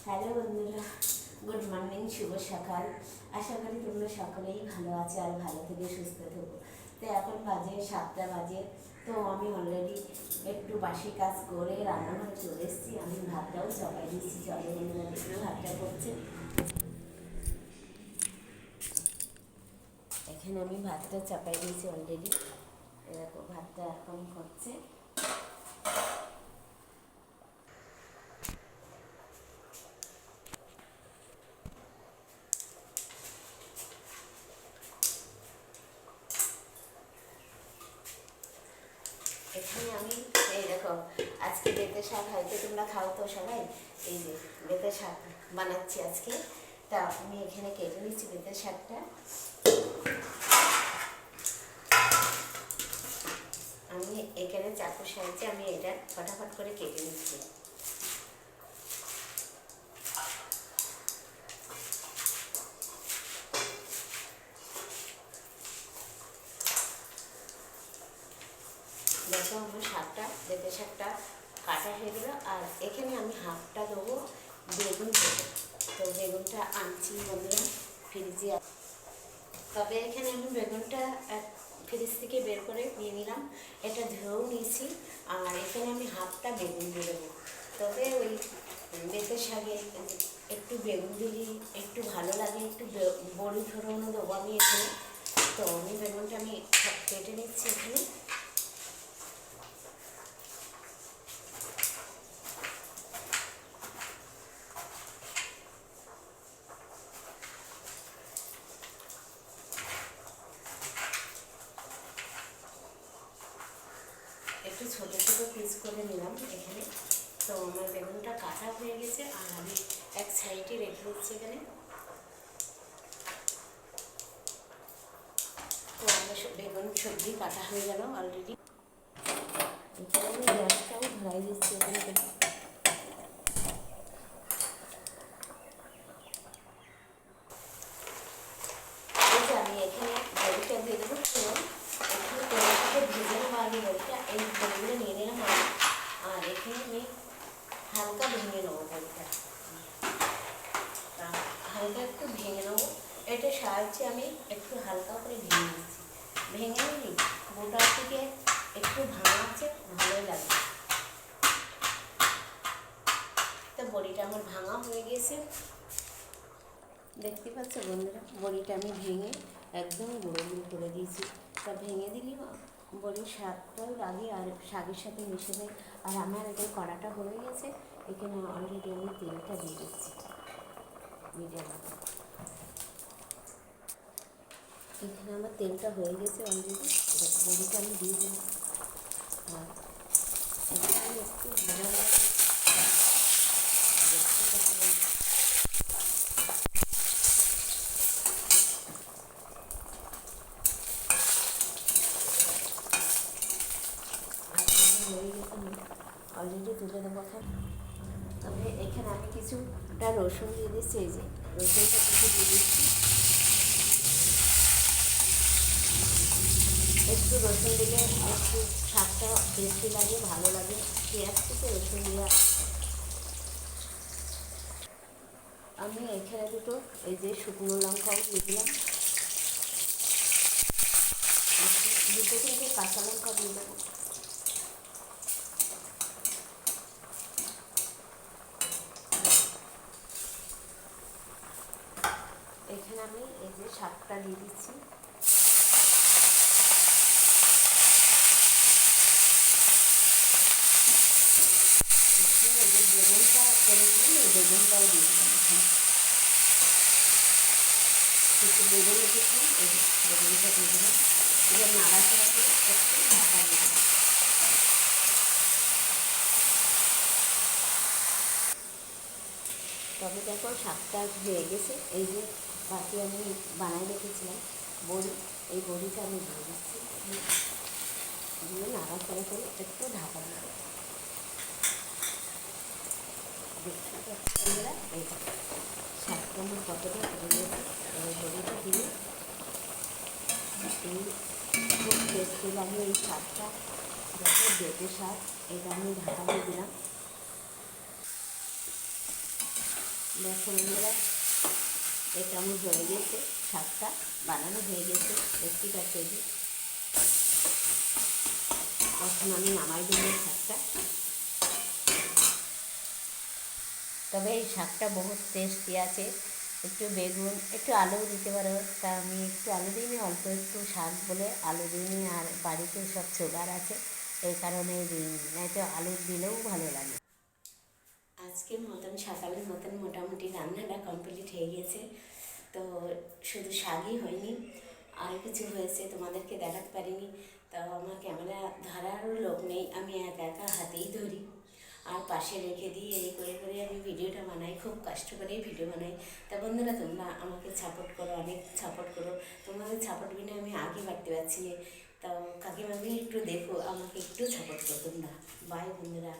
Hello বন্ধুরা, good morning, শুভ সকাল। আশা করি তোমরা সকলেই ভালো আছো আর ভালো থেকে সুস্থ থাকো। তো এখন বাজে 7টা বাজে। তো আমি অলরেডি একটু বাসি কাজ করে রান্নাঘরে চলে এসেছি। আমি ভাতটাও চাপাই দিচ্ছি, চলো বন্ধুরা দেখবে ভাতটা করছে। এখানে আমি ভাতটা চাপাই দিয়েছি অলরেডি। দেখো ভাতটা এখন হচ্ছে। এখানে আমি এই দেখো, আজকে বেতে শাক হয়তো তোমরা খাও তো সবাই। এই যে বেতে শাক বানাচ্ছি আজকে। তা আমি এখানে কেটে নিচ্ছি বেতে শাকটা। আমি এখানে চাকুর সাহায্যে আমি এটা ফটাফট করে কেটে নিচ্ছি। দেখো আমার শাকটা, বেতে শাকটা কাটা হয়ে গেল। আর এখানে আমি হাফটা দেবো বেগুন দেবো। তো বেগুনটা আনছি বন্ধুরা ফ্রিজে। তবে এখানে আমি বেগুনটা ফ্রিজ থেকে বের করে নিয়ে নিলাম, এটা ধুয়েও নিয়েছি। আর এখানে আমি হাফটা বেগুন দিয়ে দেবো। তবে ওই বেতে শাকে একটু বেগুন দিলে একটু ভালো লাগে, একটু বড়ি ফোড়নও দেবো আমি এখানে। তো আমি বেগুনটা আমি কেটে নিচ্ছি এখানে। একটু ছোটো ছোটো পিস করে নিলাম এখানে। তো আমার বেগুনটা কাটা হয়ে গেছে আর আমি এক সাইডে রেখে দিচ্ছি এখানে। তো আমার বেগুন সবজি কাটা হয়ে গেল অলরেডি। এখানে আমি গ্যাসটাও ধরাই দিচ্ছি এখানে। আমি এখানে বড়িটা দিয়ে দেবো। এখানে তেলটাকে ভেজে নেবো আগে বড়িটা। এই বড়িগুলো নিয়ে নিলাম আমি। আর এখানে আমি হালকা ভেঙে নেবো বড়িটা, হালকা একটু ভেঙে নেবো। এটার সাহায্যে আমি একটু হালকা করে ভেঙে নিচ্ছি। ভেঙে নিলি গোটার থেকে একটু ভাঙাচ্ছে, ভালোই লাগবে। তো বড়িটা আমার ভাঙা হয়ে গেছে, দেখতে পাচ্ছ বন্ধুরা। বড়িটা আমি ভেঙে একদম গুঁড়ো গুঁড়ো করে দিয়েছি। তা ভেঙে দিলি বড়ির স্বাদটাও লাগে আর শাকের সাথে মিশে যায়। আর আমার এখানে কড়াটা হয়ে গেছে, এখানে অলরেডি আমি তেলটা দিয়ে দিচ্ছি মিডিয়াম। এখানে আমার তেলটা হয়ে গেছে অলরেডি। বড়িটা আমি দিয়ে দিই। আর এখানে একটু ভালো দেখতে পাচ্ছি। হয়ে গেছে, আমি অলরেডি তুলে দেবো এখন। তবে এখানে আমি কিছুটা রসুন দিয়ে দিচ্ছি। এই যে রসুনটা কিছু দিয়ে দিচ্ছি। একটু রসুন দিলে একটু শাকটা টেস্টি লাগে, ভালো লাগে। পেঁয়াজ থেকে রসুন দিয়ে আমি এখানে দুটো এই যে শুকনো লঙ্কাও দিয়ে দিলাম। দুটো তিনটে কাঁচা লঙ্কা দিয়ে দেবো। এখানে আমি এই যে শাকটা দিয়ে দিচ্ছি। এই যে বেগুনটা করেছিলাম, এই বেগুনটাও দিয়ে দিলাম এখানে। কিছু বেগুন রেখেছিলাম, এই যে বেগুনটা দিয়ে দিলাম। এবার নাড়াচাড়া করে একটু ঢাকা দিয়ে দিলাম। তবে দেখো শাকটা হয়ে গেছে। এই যে বাকি আমি বানাই রেখেছিলাম বড়ি, এই বড়িটা আমি দিয়ে দিচ্ছি। দিয়ে নাড়াচাড়া করে একটু ঢাকা দেবো। দেখতে পাচ্ছি আমরা এই শাকটা আমার কতটা হয়ে গেছে। এই বড়িটা দিয়ে এই খুব টেস্টি লাগে এই শাকটা। যত বেটে শাক, এটা আমি ঢাকা দিয়ে দিলাম। দেখো বন্ধুরা, এটা আমার হয়ে গেছে, শাকটা বানানো হয়ে গেছে, দেখতে পাচ্ছি। এখন আমি নামাই দেবো শাকটা। তবে এই শাকটা বহুত টেস্টি আছে। একটু বেগুন, একটু আলুও দিতে পারো, তা আমি একটু আলু দিইনি, অল্প একটু শাক বলে আলু দিইনি। আর বাড়িতে সব সুগার আছে, এই কারণে দিইনি, নয়তো আলু দিলেও ভালো লাগে। আজকের মতন সকালের মতন মোটামুটি রান্নাটা কমপ্লিট হয়ে গেছে। তো শুধু শাকই হয়নি, আর কিছু হয়েছে, তোমাদেরকে দেখাতে পারিনি। তো আমার ক্যামেরা ধরারও লোক নেই, আমি একা একা হাতেই ধরি আর পাশে রেখে দিই। এই করে করে আমি ভিডিওটা বানাই, খুব কষ্ট করেই ভিডিও বানাই। তা বন্ধুরা, তোমরা আমাকে সাপোর্ট করো, অনেক সাপোর্ট করো। তোমাদের সাপোর্ট বিনা আমি আগে বাড়তে পারছি না। তো কাকিমাকে একটু দেখো, আমাকে একটু সাপোর্ট করো তোমরা। বাই বন্ধুরা।